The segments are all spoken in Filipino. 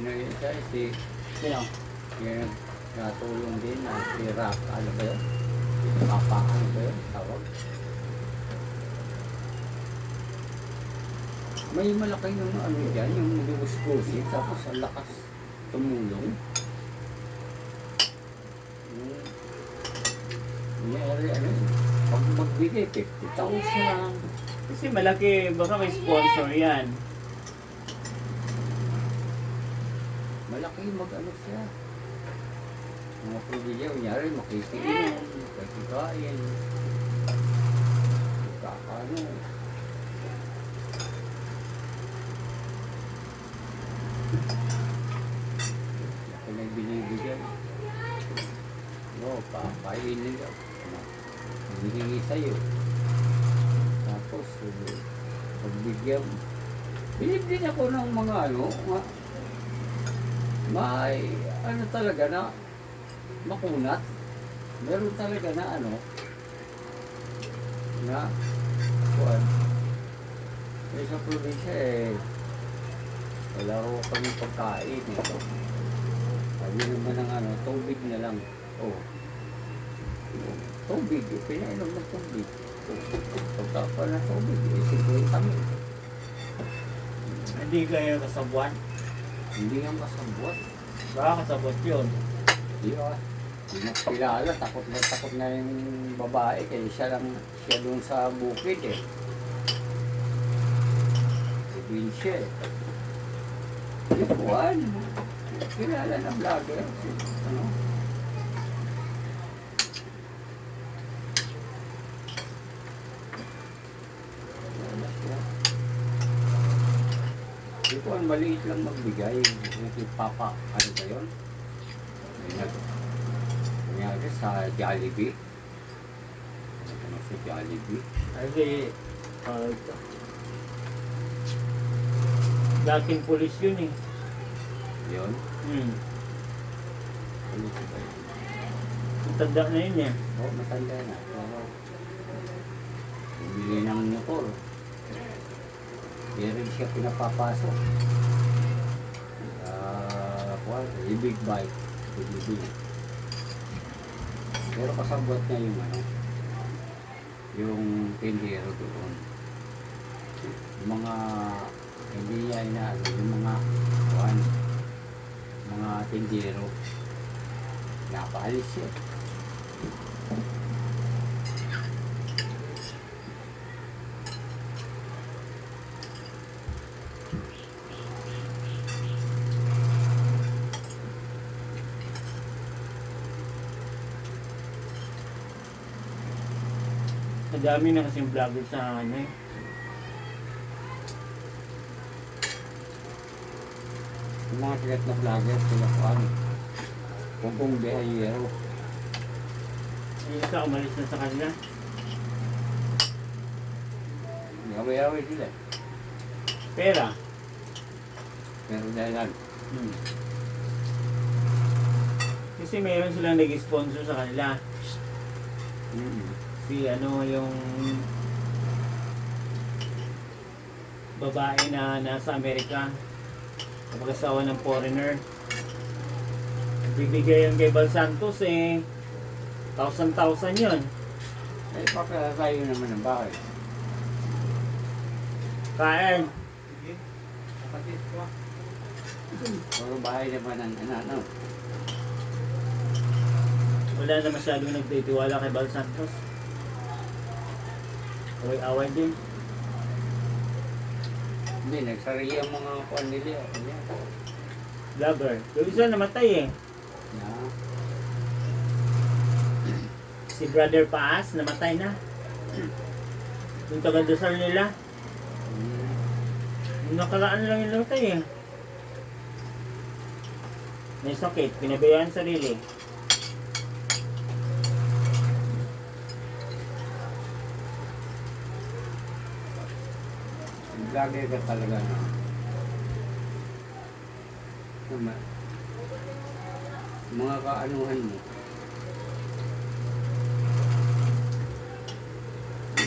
Yun ang isa, Sino? yung natulong din na si Rock, ano ba yun? Papa, ano ba yun? Tawag. May malaki yung ano dyan, yung lugus-gusi, tapos ang lakas tumulong. Nangyari ano yun, pag magbigay 50,000. Kasi malaki, baka may sponsor yan. Malaki mag-ano siya. Mga pamilya, kunyari makikiinom, makikikain. Kakano. Laki na binibigyan. No, papainin ka. Hinihingi sa'yo. Tapos, pagbigyan. Binibigyan ako ng mga ano, may ano talaga na makunat. Meron talaga na ano na kuwan. Eh sa probinsya wala ko kami pagkain sabi naman ng ano, tubig na lang. Oh, tubig, pinainom ng tubig. Pagkapa na tubig, 50 kami. Hindi kayo kasabuan. Hindi nga masabot. Baka kasabot yun. Di ba? Hindi na kilala, takot na yung babae kaya siya doon sa bukid probinsya Di buwan. Kilala na vlogger. Ano? Di buwan, maliit lang magbigay. Yung papa, ano ba yun? Kunyari sa Jollibee. Ano sa Jollibee? Kasi, dating pulis yun eh. Yun. Ano sa ba yun? Matanda na yun eh. Oo, matanda na. Pero, bumili ng motor. Di rin siya pinapapasok. Yung big bike. Bumili. Pero kasabot niya yung ano, yung tindero doon. Yung mga, hindi niya inaano, yung mga tindero. Napaalis siya. Madami na kasing vlogger sa ano eh. Yung mga sikat na vlogger, sila po ano, Pongpong Behayero. Yung isa umalis na sa kanila. Away-away sila. Pera. Pero dahilan. Kasi mayroon silang nag-sponsor sa kanila. Si ano yung babae na nasa Amerika, kapag-asawa ng foreigner. Bibigay yung kay Bal Santos eh. 1,000 yun. Eh, papalasayo naman ng bahay. Kain. Puro bahay naman ang ano. Wala na masyadong nagtitiwala kay Bal Santos. Away-away din. Hindi, nagsarili ang mga kuwan nila. Vlogger. Yung isa namatay eh. Yeah. Si Brother Paas, namatay na. Yung taga-dasal nila. Yung nakaraan lang yung namatay eh. May sakit, pinabayaan sarili. Vlogger ka talaga na. Mga kaanuhan mo.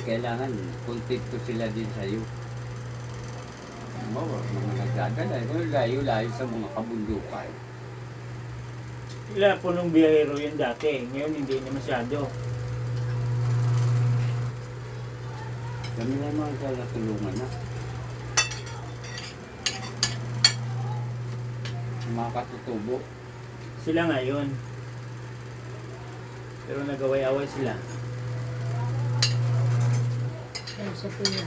Kailangan content ko sila din sa'yo. Halimbawa, mga nagdadala, layo-layo sa mga kabundukan. Sila punong biyahero yun dati. Ngayon hindi na masyado. Kami na mga sa natulungan na. Mga katutubo. Sila ngayon. Pero nagaway-away sila. Kaya sa kuya.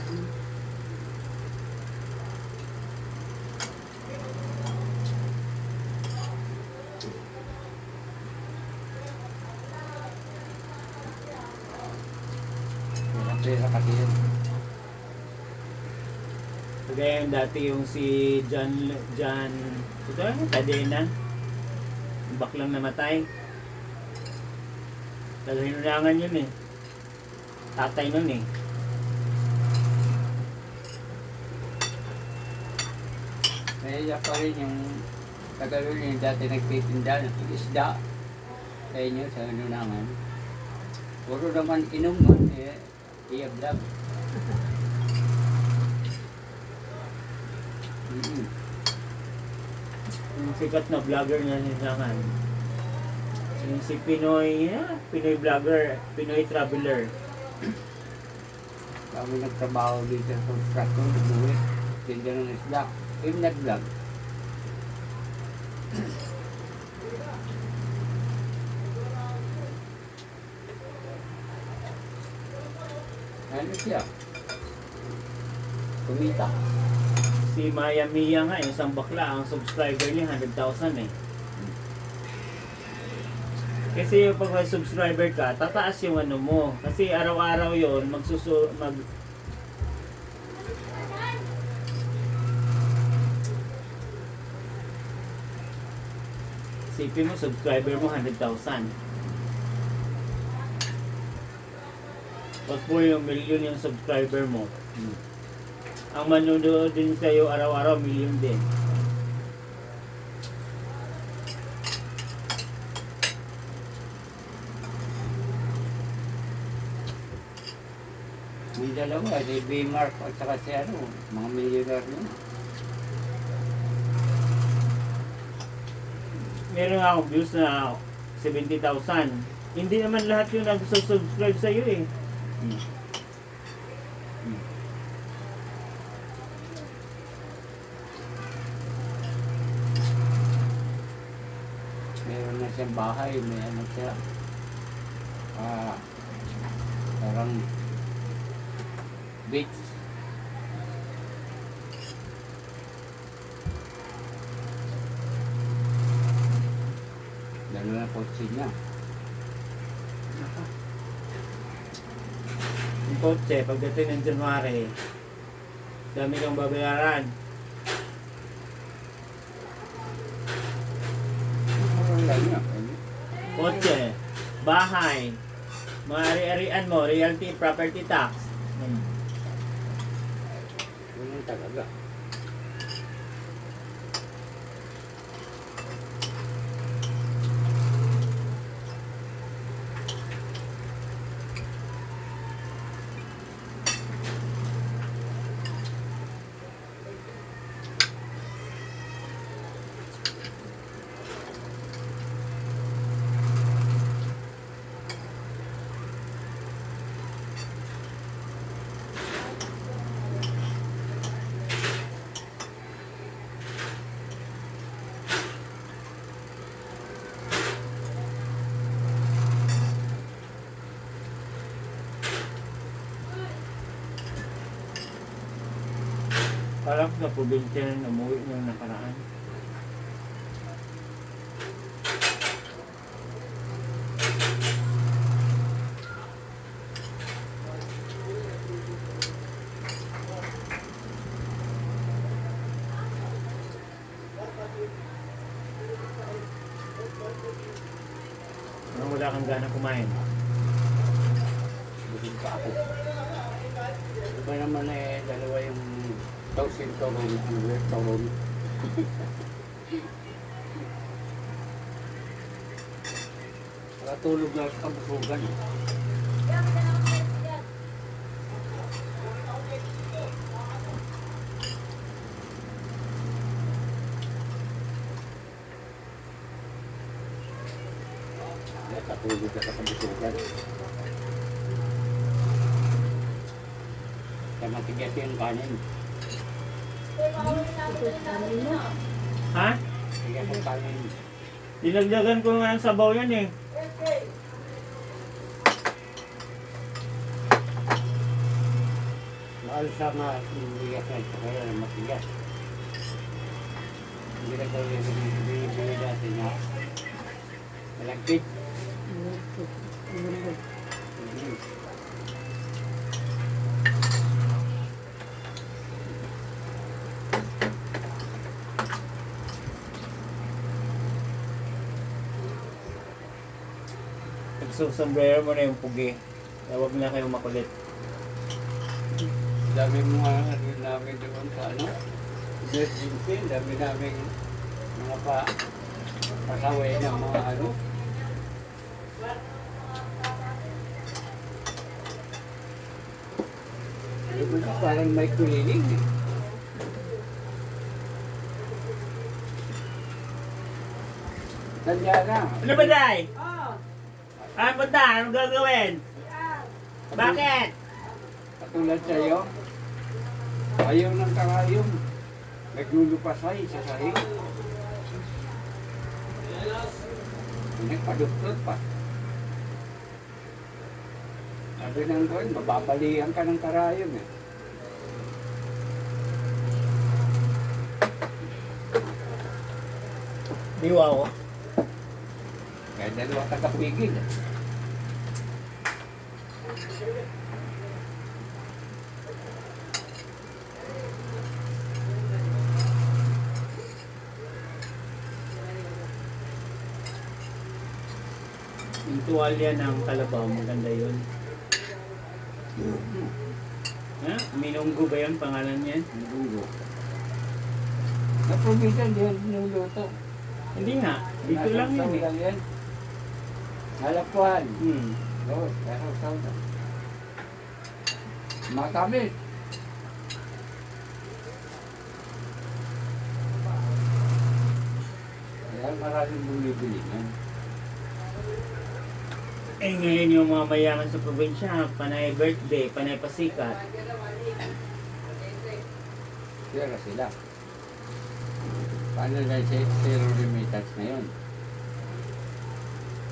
Pera kasi yun. Kagaya yung dati yung si John, ito Cadena. Yung baklang namatay. Tagahinunangan yun eh. Tatay nun eh. Kaya pa rin yung tagalun yung dati nagtitinda ng isda sa inyo, sa Lunangan. Puro naman inom nun, i-vlog. Yung sikat na vlogger na ninangan. Yung si Pinoy, Pinoy vlogger, Pinoy traveler. Kami nagtrabaho dito sa construction, umuwi, tinda ng isda. Yung nag-vlog. Ano siya? Kumita. Si Maya Mia nga, yung isang bakla, ang subscriber niya 100,000 eh. Kasi yung pag may subscriber ka, tataas yung ano mo. Kasi araw-araw yon Sipin mo, subscriber mo 100,000. Pag po yung million yung subscriber mo, ang manonood din sa'yo araw-araw, million din. May dalawa, si B-Mark at saka si mga millionaire yun. Meron nga akong views na 70,000. Hindi naman lahat yung nag-subscribe sa'yo eh. Meron na siyang bahay, may ano siya. Parang beach. Dalo na kotse niya. Yung kotse, pagdating ng January, dami kang babayaran. Wala niya. Kotse, bahay, mga ari-arian mo, realty, property tax. Wala talaga. Parang sa probinsya na umuwi ng nakaraan. Parang wala kang gana kumain. Busog pa ako. Iba naman dalawa yung tausin tauron, tauron. Nakatulog na sa kabusugan. matulog ka sa kabusugan. Kaya matigas yung kanin. Ito kanin mo. Ha? Tigas yung kanin. Dinagdagan ko nga ng sabaw yan eh. Mahal sa bigas na ito, kaya matigas. Hindi ka ito yung binibili natin na malagkit. Lambot. Nagsusombrero mo na yung pugi. Kaya huwag na kayong makulit. Dami mga ano namin doon sa ano, emergency, dami namin mga pasaway ng mga ano. Parang may kuliling eh. Tanda na. Ano ba, Day? Ah, punta. Anong gagawin? Bakit? Katulad sa'yo, ayaw ng karayom. Naglulupasay sa sahig. Nagpaduktot pa. Sabi ng doon, mababalian ka ng karayom eh. Diwa ko. Kaya dalawang tagapigil eh. Yung tuwalya ng kalabaw, maganda yun. Ha? Minunggo ba yun? Pangalan niyan? Dugo. Naprobisan din nuluto. Hindi nga. Dito lang yun eh. Lang yan. Halapuan. Hmm. Oo, pero sauda. Matamis. Kaya maraming bumibili yan. Eh ngayon yung mga mayaman sa probinsya, panay birthday, panay pasikat. Kaya sila. Paano na zero remittance na yun?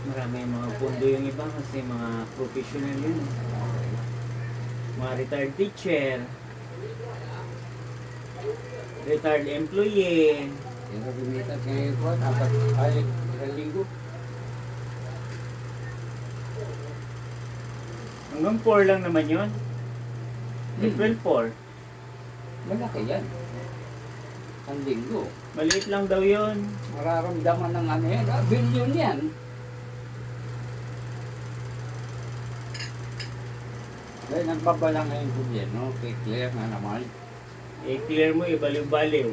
Marami yung mga pundo yung iba kasi mga professional yun. Mga retired teacher, retired employee. Zero remittance ngayon po, dapat isang linggo. Hanggang 4 lang naman yun. April 4. Malaki yan. Ang linggo. Maliit lang daw yun. Mararamdaman ng ano yan. Billion yan. Dahil nagbabalang ngayon gobyerno, clear na naman. I-clear mo, ibaliw-baliw.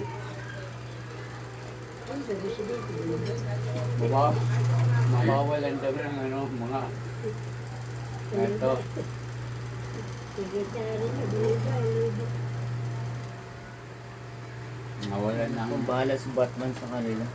Mawawalan daw ng ano, mga ito. Mawalan ng Kung bahala si Batman sa kanila.